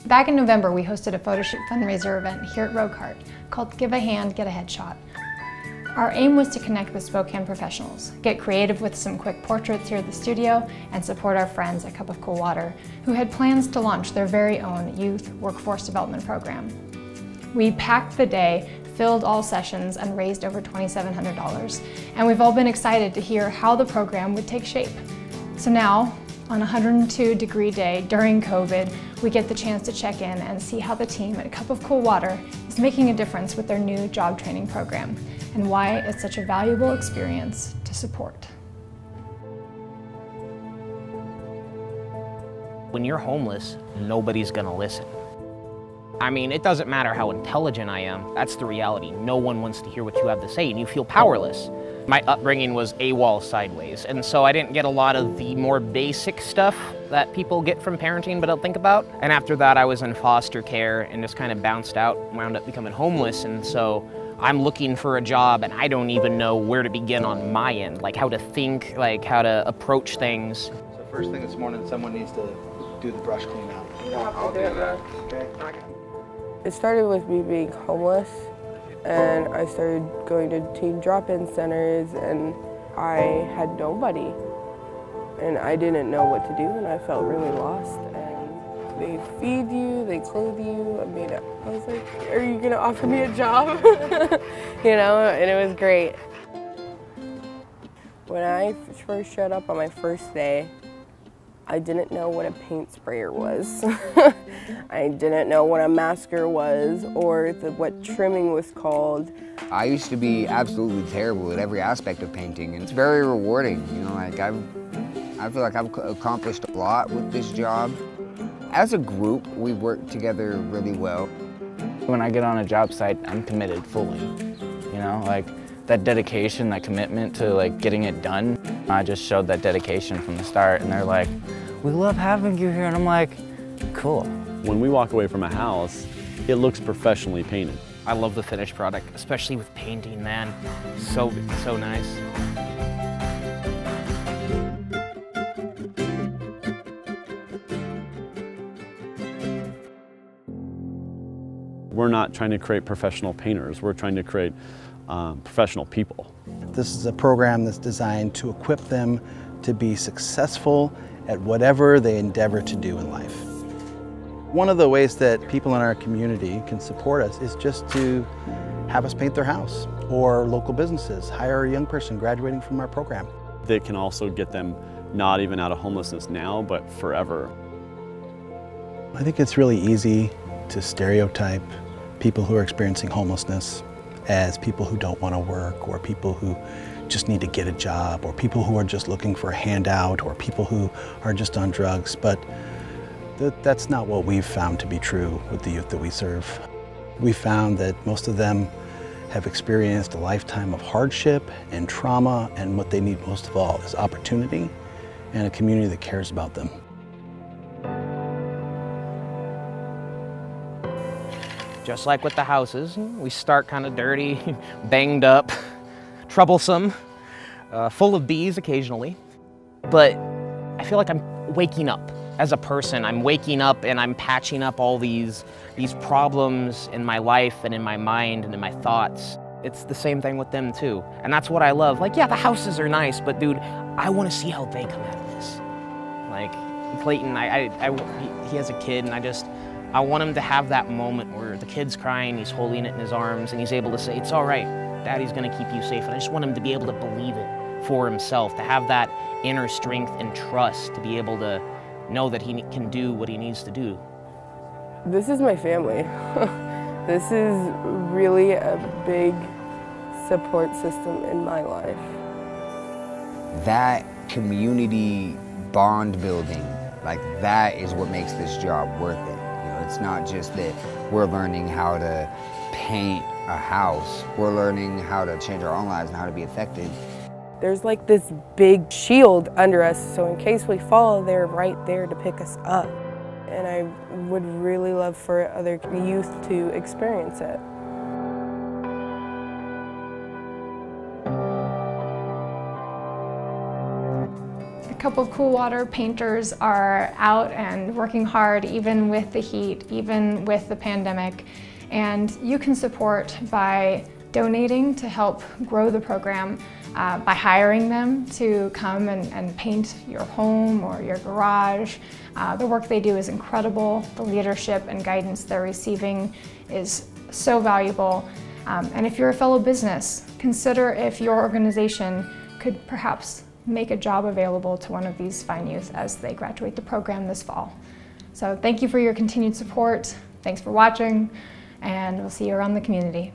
Back in November, we hosted a photo shoot fundraiser event here at Rocart called Give a Hand, Get a Headshot. Our aim was to connect with Spokane professionals, get creative with some quick portraits here at the studio, and support our friends at Cup of Cool Water, who had plans to launch their very own youth workforce development program. We packed the day, filled all sessions, and raised over $2,700. And we've all been excited to hear how the program would take shape. So now, on a 102-degree day during COVID, we get the chance to check in and see how the team at Cup of Cool Water is making a difference with their new job training program, and why it's such a valuable experience to support. When you're homeless, nobody's gonna listen. I mean, it doesn't matter how intelligent I am, that's the reality. No one wants to hear what you have to say, and you feel powerless. My upbringing was AWOL sideways, and so I didn't get a lot of the more basic stuff that people get from parenting but don't think about. And after that, I was in foster care and just kind of bounced out, wound up becoming homeless, and so I'm looking for a job and I don't even know where to begin on my end, like how to think, like how to approach things. So first thing this morning, someone needs to do the brush clean out. I'll do that. Okay. It started with me being homeless, and I started going to teen drop-in centers, and I had nobody. And I didn't know what to do, and I felt really lost. And they feed you, they clothe you. I was like, are you gonna offer me a job? You know, and it was great. When I first showed up on my first day, I didn't know what a paint sprayer was. I didn't know what a masker was or what trimming was called. I used to be absolutely terrible at every aspect of painting, and it's very rewarding. You know, like I feel like I've accomplished a lot with this job. As a group, we work together really well. When I get on a job site, I'm committed fully. You know, like that dedication, that commitment to like getting it done. I just showed that dedication from the start, and they're like, "We love having you here," and I'm like, "Cool." When we walk away from a house, it looks professionally painted. I love the finished product, especially with painting, man. So nice. We're not trying to create professional painters, we're trying to create professional people. This is a program that's designed to equip them to be successful at whatever they endeavor to do in life. One of the ways that people in our community can support us is just to have us paint their house, or local businesses hire a young person graduating from our program. They can also get them not even out of homelessness now, but forever. I think it's really easy to stereotype people who are experiencing homelessness as people who don't want to work, or people who just need to get a job, or people who are just looking for a handout, or people who are just on drugs. But that's not what we've found to be true with the youth that we serve. We found that most of them have experienced a lifetime of hardship and trauma, and what they need most of all is opportunity and a community that cares about them. Just like with the houses, we start kind of dirty, banged up, troublesome, full of bees occasionally. But I feel like I'm waking up as a person. I'm waking up and I'm patching up all these problems in my life and in my mind and in my thoughts. It's the same thing with them too. And that's what I love. Like, yeah, the houses are nice, but dude, I want to see how they come out of this. Like, Clayton, he has a kid, and I want him to have that moment where the kid's crying, he's holding it in his arms, and he's able to say, "It's all right, Daddy's gonna keep you safe." And I just want him to be able to believe it for himself, to have that inner strength and trust, to be able to know that he can do what he needs to do. This is my family. This is really a big support system in my life. That community bond building, like that is what makes this job worth it. It's not just that we're learning how to paint a house. We're learning how to change our own lives and how to be effective. There's like this big shield under us, so in case we fall, they're right there to pick us up. And I would really love for other youth to experience it. Cup of Cool Water painters are out and working hard, even with the heat, even with the pandemic. And you can support by donating to help grow the program, by hiring them to come and paint your home or your garage. The work they do is incredible. The leadership and guidance they're receiving is so valuable. And if you're a fellow business, consider if your organization could perhaps make a job available to one of these fine youth as they graduate the program this fall. So thank you for your continued support. Thanks for watching, and we'll see you around the community.